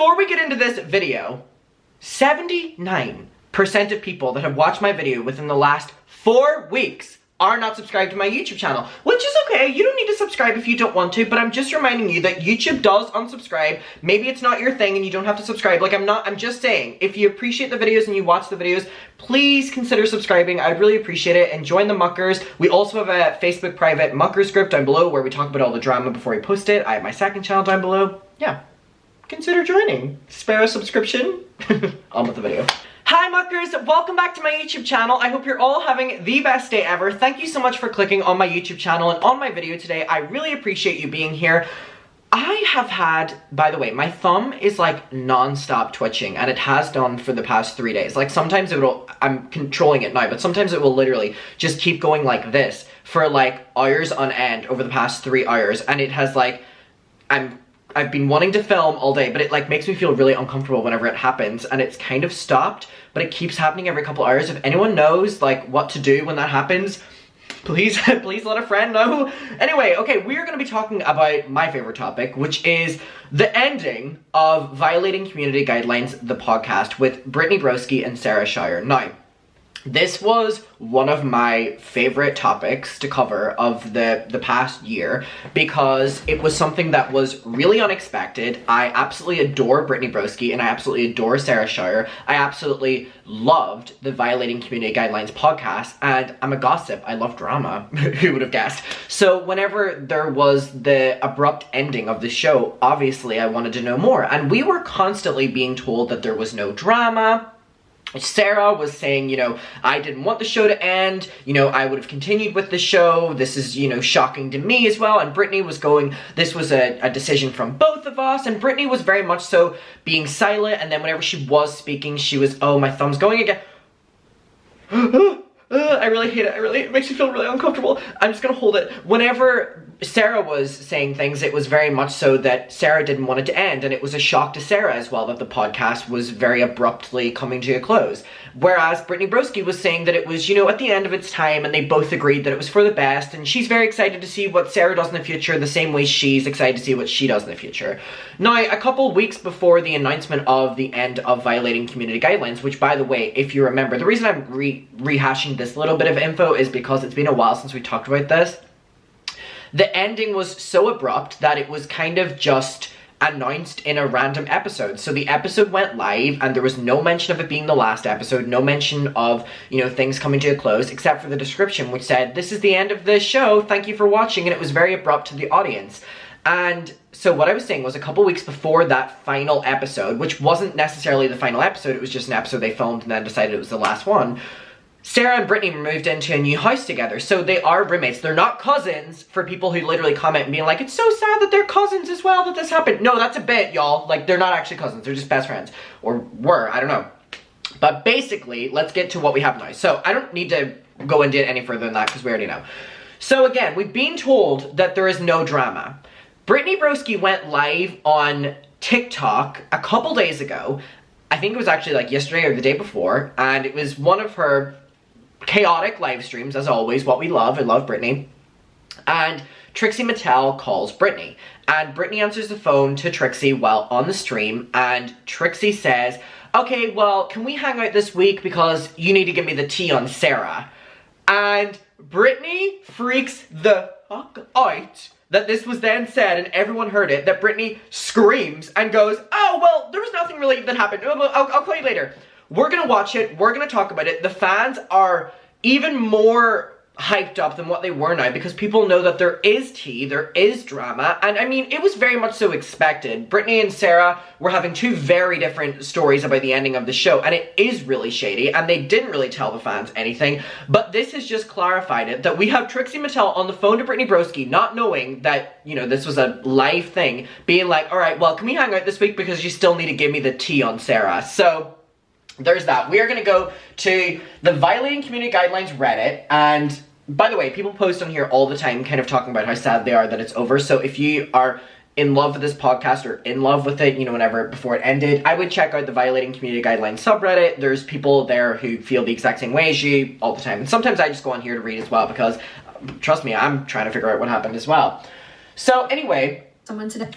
before we get into this video, 79% of people that have watched my video within the last 4 weeks are not subscribed to my YouTube channel, which is okay. You don't need to subscribe if you don't want to, but I'm just reminding you that YouTube does unsubscribe. Maybe it's not your thing and you don't have to subscribe. Like, I'm just saying, if you appreciate the videos and you watch the videos, please consider subscribing. I'd really appreciate it, and join the Muckers. We also have a Facebook private Muckers group down below where we talk about all the drama before we post it. I have my second channel down below. Yeah, consider joining. Spare a subscription. On with the video. Hi Muckers, welcome back to my YouTube channel. I hope you're all having the best day ever. Thank you so much for clicking on my YouTube channel and on my video today. I really appreciate you being here. I have had, by the way, my thumb is like non-stop twitching, and it has done for the past 3 days. Like sometimes I'm controlling it now, but sometimes it will literally just keep going like this for like hours on end over the past 3 hours, and it has like, I've been wanting to film all day, but it like makes me feel really uncomfortable whenever it happens, and it's kind of stopped, but it keeps happening every couple hours. If anyone knows like what to do when that happens, please let a friend know. Anyway, okay, we're gonna be talking about my favorite topic, which is the ending of Violating Community Guidelines, the podcast, with Brittany Broski and Sarah Schauer. Now, this was one of my favorite topics to cover of the past year because it was something that was really unexpected. I absolutely adore Brittany Broski and I absolutely adore Sarah Schauer. I absolutely loved the Violating Community Guidelines podcast, and I'm a gossip. I love drama. Who would have guessed? So whenever there was the abrupt ending of the show, obviously I wanted to know more, and we were constantly being told that there was no drama. Sarah was saying, you know, I didn't want the show to end, you know, I would have continued with the show, this is, you know, shocking to me as well, and Brittany was going, this was a decision from both of us, and Brittany was very much so being silent, and then whenever she was speaking, she was, oh, my thumb's going again. I really hate it. It makes me feel really uncomfortable. I'm just gonna hold it. Whenever Sarah was saying things, it was very much so that Sarah didn't want it to end, and it was a shock to Sarah as well that the podcast was very abruptly coming to a close. Whereas Brittany Broski was saying that it was, you know, at the end of its time, and they both agreed that it was for the best, and she's very excited to see what Sarah does in the future the same way she's excited to see what she does in the future. Now, a couple weeks before the announcement of the end of Violating Community Guidelines, which, by the way, if you remember, the reason I'm rehashing this little bit of info is because it's been a while since we talked about this. The ending was so abrupt that it was kind of just announced in a random episode. So the episode went live and there was no mention of it being the last episode, no mention of, you know, things coming to a close, except for the description which said, this is the end of the show, thank you for watching, and it was very abrupt to the audience. And so what I was saying was a couple weeks before that final episode, which wasn't necessarily the final episode, it was just an episode they filmed and then decided it was the last one, Sarah and Brittany moved into a new house together, so they are roommates. They're not cousins, for people who literally comment and being like, it's so sad that they're cousins as well that this happened. No, that's a bit, y'all. Like, they're not actually cousins, they're just best friends. Or were, I don't know. But basically, let's get to what we have now. So, I don't need to go into it any further than that, because we already know. So again, we've been told that there is no drama. Brittany Broski went live on TikTok a couple days ago. I think it was actually like yesterday or the day before, and it was one of her chaotic live streams, as always, what we love. I love Brittany. And Trixie Mattel calls Brittany, and Brittany answers the phone to Trixie while on the stream, and Trixie says, okay, well, can we hang out this week because you need to give me the tea on Sarah? And Brittany freaks the fuck out that this was then said, and everyone heard it, that Brittany screams and goes, oh, well, there was nothing really that happened. I'll call you later. We're gonna watch it, we're gonna talk about it. The fans are even more hyped up than what they were now because people know that there is tea, there is drama, and I mean, it was very much so expected. Brittany and Sarah were having two very different stories about the ending of the show, and it is really shady, and they didn't really tell the fans anything, but this has just clarified it, that we have Trixie Mattel on the phone to Brittany Broski, not knowing that, you know, this was a live thing, being like, alright, well, can we hang out this week because you still need to give me the tea on Sarah? So there's that. We are going to go to the Violating Community Guidelines Reddit, and by the way, people post on here all the time kind of talking about how sad they are that it's over, so if you are in love with this podcast or in love with it, you know, whenever before it ended, I would check out the Violating Community Guidelines subreddit. There's people there who feel the exact same way as you all the time, and sometimes I just go on here to read as well because, trust me, I'm trying to figure out what happened as well. So anyway, someone today.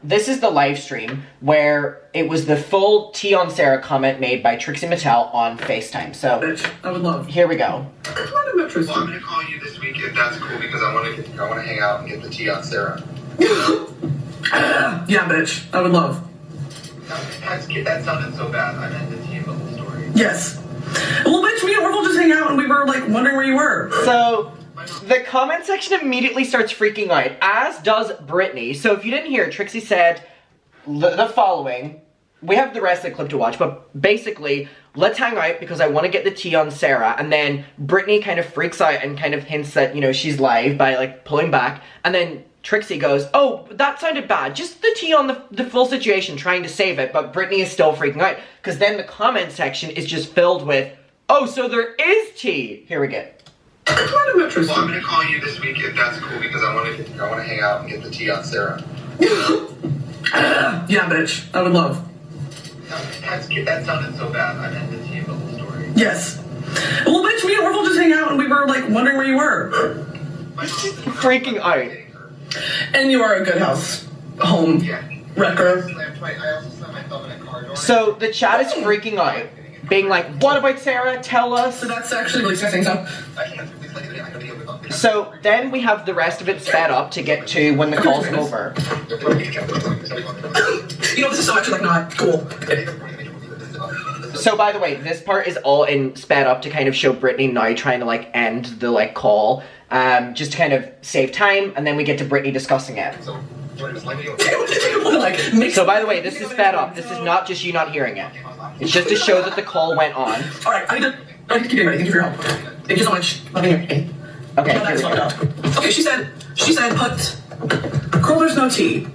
This is the live stream where it was the full tea on Sarah comment made by Trixie Mattel on FaceTime. So, bitch, I would love. Here we go. Well, I'm gonna call you this week if that's cool because I want to hang out and get the tea on Sarah. Yeah, bitch, I would love. That sounded so bad. I meant the tea and the whole story. Yes. Well, bitch, me and Orville just hang out and we were like wondering where you were. So, the comment section immediately starts freaking out, as does Brittany. So if you didn't hear, Trixie said the following. We have the rest of the clip to watch, but basically, let's hang out because I want to get the tea on Sarah. And then Brittany kind of freaks out and kind of hints that, you know, she's live by like pulling back. And then Trixie goes, oh, that sounded bad. Just the tea on the full situation, trying to save it. But Brittany is still freaking out because then the comment section is just filled with, oh, so there is tea. Here we go. Well, I'm gonna call you this week if that's cool because I want to hang out and get the tea on Sarah. Yeah, bitch, I would love. That sounded so bad. I meant the tea and the whole story. Yes. Well, bitch, me and Orville just hang out and we were like wondering where you were. Freaking out. And you are a good house home wrecker. I also slammed my thumb in a car door. So the chat is freaking out, being like, what about Sarah? Tell us. So that's actually really sexy, so. So then we have the rest of it sped up to get to when the call's over. You know, this is so actually like not cool. So by the way, this part is all in sped up to kind of show Brittany now trying to like end the like call, just to kind of save time, and then we get to Brittany discussing it. So by the way, this is sped up. This is not just you not hearing it. It's just to show that the call went on. Alright, I need to keep getting ready. Thank you for your help. Thank you so much. Okay, here we go. Okay, she said, put, girl, there's no tea.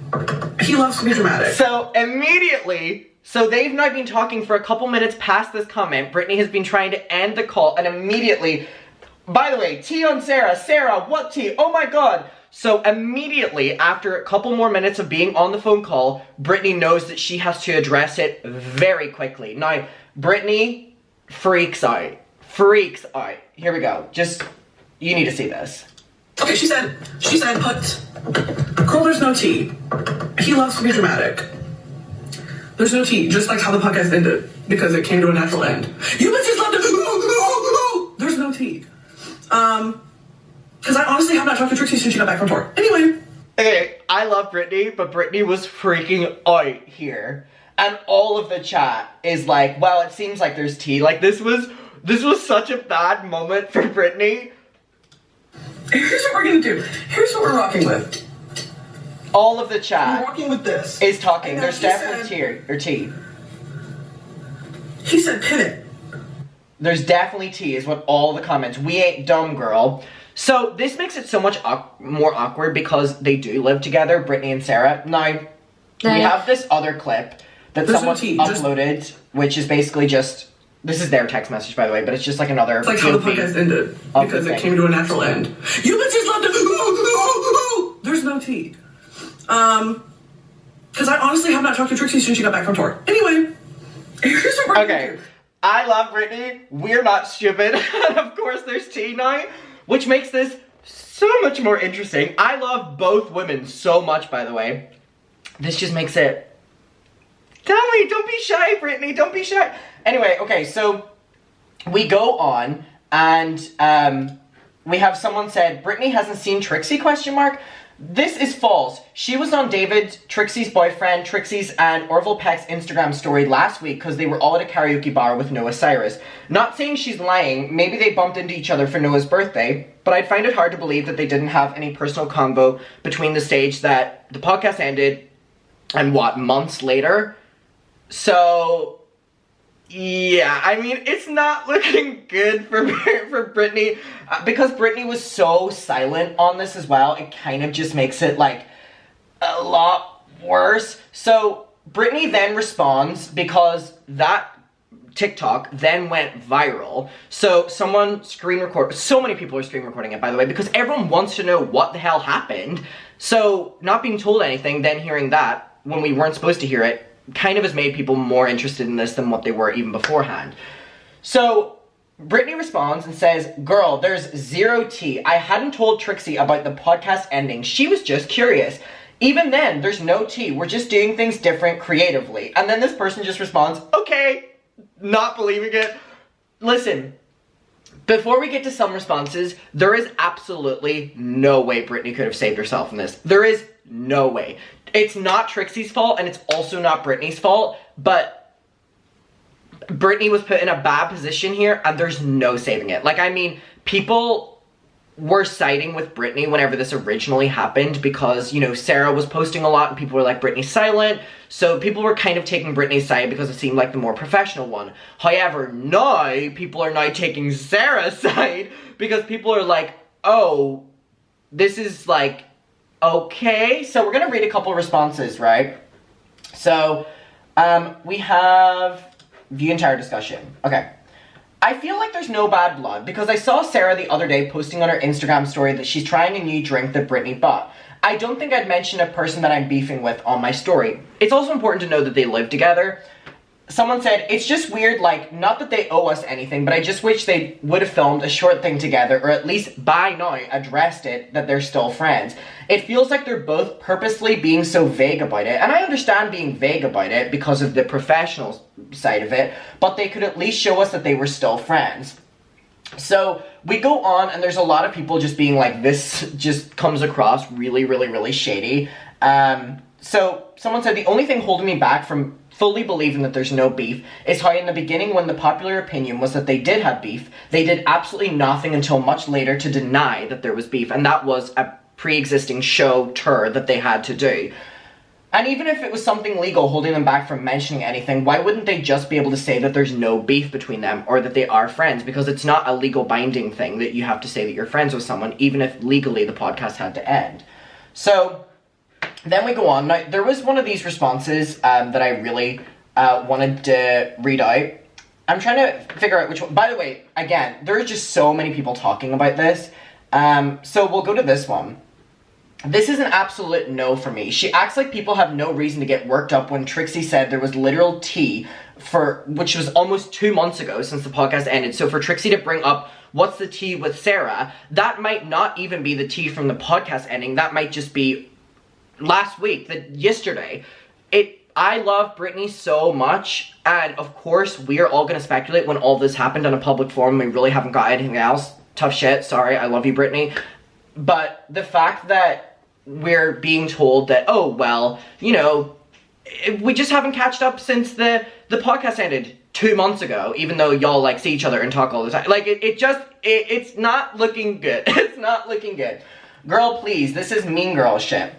He loves to be dramatic. So immediately, so they've now been talking for a couple minutes past this comment. Brittany has been trying to end the call, and immediately, by the way, tea on Sarah. Sarah, what tea? Oh my god. So immediately, after a couple more minutes of being on the phone call, Brittany knows that she has to address it very quickly. Now, Brittany freaks out. Freaks out. Here we go. Just, you need to see this. Okay, she said, put, girl, there's no tea. He loves to be dramatic. There's no tea, just like how the podcast ended, because it came to a natural end. You bitches love to, there's no tea. Because I honestly have not talked to Trixie since she got back from tour. Anyway. Okay, I love Brittany, but Brittany was freaking out here. And all of the chat is like, well, it seems like there's tea. Like, this was such a bad moment for Brittany. Here's what we're gonna do. Here's what we're rocking with. All of the chat we're rocking with this. Is talking. There's definitely tea. He said pivot. There's definitely tea is what all the comments. We ain't dumb, girl. So this makes it so much more awkward because they do live together, Brittany and Sarah. Now, we have this other clip that someone uploaded, which is basically just, this is their text message, by the way, but it's just like another. It's like how the podcast ended, because it came to a natural end. You bitches love to, there's no tea. Because I honestly have not talked to Trixie since she got back from tour. Anyway, here's what we're gonna do. I love Brittany. We're not stupid. And of course there's tea now, which makes this so much more interesting. I love both women so much, by the way. This just makes it... Tell me, don't be shy, Brittany, don't be shy. Anyway, okay, so we go on, and we have someone said, Brittany hasn't seen Trixie, question mark. This is false. She was on David, Trixie's boyfriend, Trixie's and Orville Peck's Instagram story last week because they were all at a karaoke bar with Noah Cyrus. Not saying she's lying, maybe they bumped into each other for Noah's birthday, but I'd find it hard to believe that they didn't have any personal convo between the stage that the podcast ended and what, months later? So... yeah, I mean, it's not looking good for Brittany, because Brittany was so silent on this as well, it kind of just makes it, like, a lot worse. So, Brittany then responds, because that TikTok then went viral, so someone screen recorded, so many people are screen recording it, by the way, because everyone wants to know what the hell happened, so not being told anything, then hearing that, when we weren't supposed to hear it, kind of has made people more interested in this than what they were even beforehand. So, Brittany responds and says, girl, there's zero tea. I hadn't told Trixie about the podcast ending. She was just curious. Even then, there's no tea. We're just doing things different creatively. And then this person just responds, okay, not believing it. Listen, before we get to some responses, there is absolutely no way Brittany could have saved herself from this. There is no way. It's not Trixie's fault, and it's also not Brittany's fault, but Brittany was put in a bad position here, and there's no saving it. Like, I mean, people were siding with Brittany whenever this originally happened because, you know, Sarah was posting a lot and people were like, Brittany's silent. So people were kind of taking Brittany's side because it seemed like the more professional one. However, now people are now taking Sarah's side because people are like, oh, this is like, okay. So we're going to read a couple of responses, right? So we have view entire discussion. Okay. I feel like there's no bad blood because I saw Sarah the other day posting on her Instagram story that she's trying a new drink that Brittany bought. I don't think I'd mention a person that I'm beefing with on my story. It's also important to know that they live together. Someone said, it's just weird, like, not that they owe us anything, but I just wish they would have filmed a short thing together, or at least by now addressed it that they're still friends. It feels like they're both purposely being so vague about it, and I understand being vague about it because of the professional side of it, but they could at least show us that they were still friends. So we go on, and there's a lot of people just being like, this just comes across really, really, really shady. So someone said, the only thing holding me back from fully believing that there's no beef is how in the beginning, when the popular opinion was that they did have beef, they did absolutely nothing until much later to deny that there was beef, and that was a pre-existing show tour that they had to do. And even if it was something legal holding them back from mentioning anything, why wouldn't they just be able to say that there's no beef between them or that they are friends? Because it's not a legal binding thing that you have to say that you're friends with someone, even if legally the podcast had to end. So then we go on. Now, there was one of these responses that I really wanted to read out. I'm trying to figure out which one. By the way, again, there's just so many people talking about this. So we'll go to this one. This is an absolute no for me. She acts like people have no reason to get worked up when Trixie said there was literal tea which was almost 2 months ago since the podcast ended. So for Trixie to bring up what's the tea with Sarah, that might not even be the tea from the podcast ending. That might just be last week, yesterday. I love Brittany so much, and of course we are all going to speculate when all this happened on a public forum. We really haven't got anything else. Tough shit, sorry, I love you, Brittany. But the fact that we're being told that, oh, well, you know, we just haven't catched up since the podcast ended 2 months ago, even though y'all, like, see each other and talk all the time. Like, it's not looking good. It's not looking good. Girl, please, this is mean girl shit.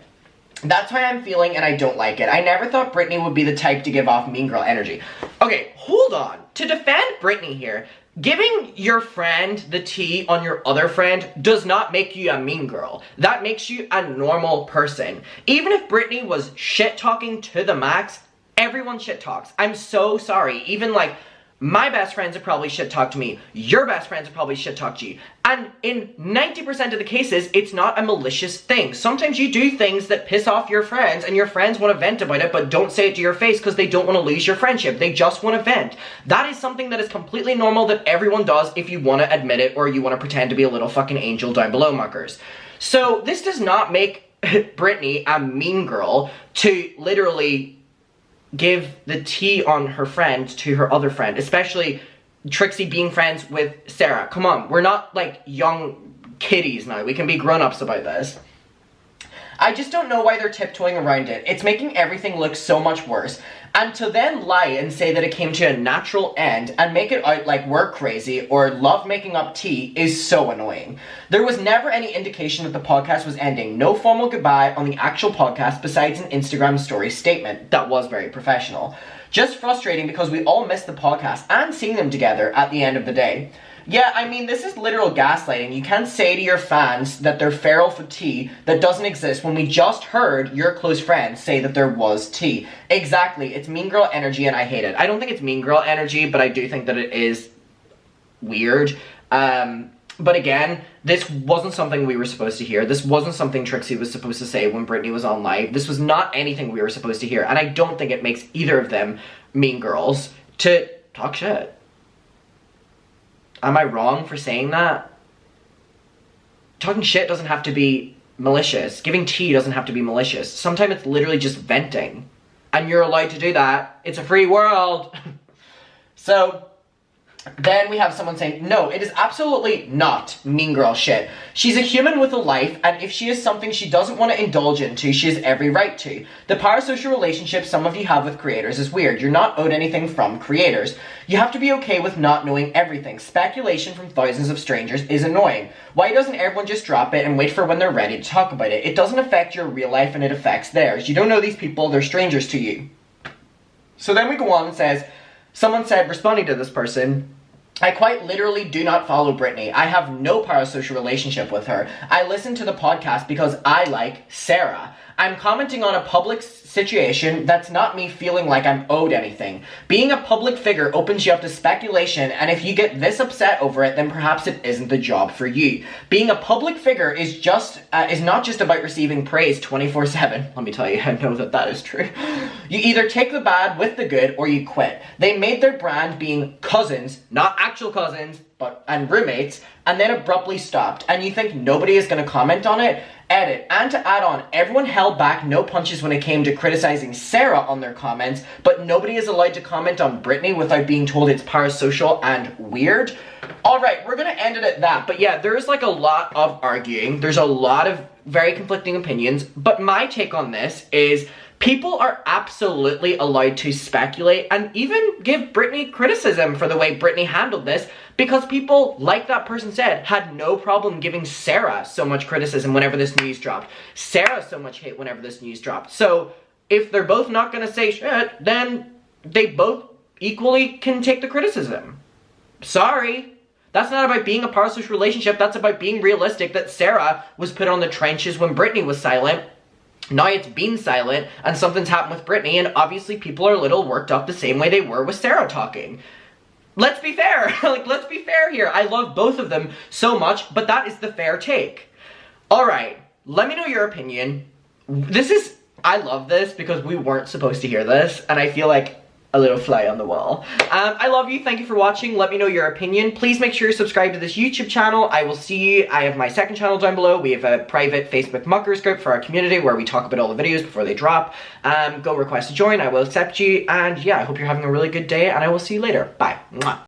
That's how I'm feeling, and I don't like it. I never thought Brittany would be the type to give off mean girl energy. Okay, hold on. To defend Brittany here, giving your friend the tea on your other friend does not make you a mean girl. That makes you a normal person. Even if Brittany was shit-talking to the max, everyone shit-talks. I'm so sorry. Even, like, my best friends have probably shit-talked to me. Your best friends have probably shit-talked to you. And in 90% of the cases, it's not a malicious thing. Sometimes you do things that piss off your friends, and your friends want to vent about it, but don't say it to your face because they don't want to lose your friendship. They just want to vent. That is something that is completely normal that everyone does if you want to admit it or you want to pretend to be a little fucking angel down below, muckers. So this does not make Brittany a mean girl to literally give the tea on her friend to her other friend, especially Trixie being friends with Sarah. Come on, we're not like young kiddies now. We can be grown-ups about this. I just don't know why they're tiptoeing around it. It's making everything look so much worse. And to then lie and say that it came to a natural end and make it out like we're crazy or love making up tea is so annoying. There was never any indication that the podcast was ending. No formal goodbye on the actual podcast besides an Instagram story statement that was very professional. Just frustrating because we all missed the podcast and seeing them together at the end of the day. Yeah, I mean, this is literal gaslighting. You can't say to your fans that they're feral for tea that doesn't exist when we just heard your close friends say that there was tea. Exactly, it's mean girl energy and I hate it. I don't think it's mean girl energy, but I do think that it is weird. But again, this wasn't something we were supposed to hear. This wasn't something Trixie was supposed to say when Brittany was on live. This was not anything we were supposed to hear. And I don't think it makes either of them mean girls to talk shit. Am I wrong for saying that? Talking shit doesn't have to be malicious. Giving tea doesn't have to be malicious. Sometimes it's literally just venting. And you're allowed to do that. It's a free world. So, then we have someone saying, no, it is absolutely not mean girl shit. She's a human with a life, and if she is something she doesn't want to indulge into, she has every right to. The parasocial relationship some of you have with creators is weird. You're not owed anything from creators. You have to be okay with not knowing everything. Speculation from thousands of strangers is annoying. Why doesn't everyone just drop it and wait for when they're ready to talk about it? It doesn't affect your real life and it affects theirs. You don't know these people, they're strangers to you. So then we go on and says, someone said, responding to this person, I quite literally do not follow Brittany. I have no parasocial relationship with her. I listen to the podcast because I like Sarah. I'm commenting on a public situation that's not me feeling like I'm owed anything. Being a public figure opens you up to speculation, and if you get this upset over it, then perhaps it isn't the job for you. Being a public figure is not just about receiving praise 24/7. Let me tell you, I know that is true. You either take the bad with the good, or you quit. They made their brand being cousins, not actual cousins, and roommates, and then abruptly stopped. And you think nobody is going to comment on it? Edit. And to add on, everyone held back no punches when it came to criticizing Sarah on their comments, but nobody is allowed to comment on Brittany without being told it's parasocial and weird. Alright, we're going to end it at that. But yeah, there's like a lot of arguing. There's a lot of very conflicting opinions. But my take on this is people are absolutely allowed to speculate and even give Brittany criticism for the way Brittany handled this, because people, like that person said, had no problem giving Sarah so much criticism whenever this news dropped. Sarah so much hate whenever this news dropped. So if they're both not going to say shit, then they both equally can take the criticism. Sorry. That's not about being a parasocial relationship. That's about being realistic that Sarah was put on the trenches when Brittany was silent. Now it's been silent, and something's happened with Brittany, and obviously people are a little worked up the same way they were with Sarah talking. Let's be fair. Let's be fair here. I love both of them so much, but that is the fair take. Alright, let me know your opinion. I love this because we weren't supposed to hear this, and I feel like a little fly on the wall. I love you. Thank you for watching. Let me know your opinion. Please make sure you subscribe to this YouTube channel. I will see you. I have my second channel down below. We have a private Facebook muckers group for our community where we talk about all the videos before they drop. Go request to join. I will accept you. And yeah, I hope you're having a really good day, and I will see you later. Bye. Mwah.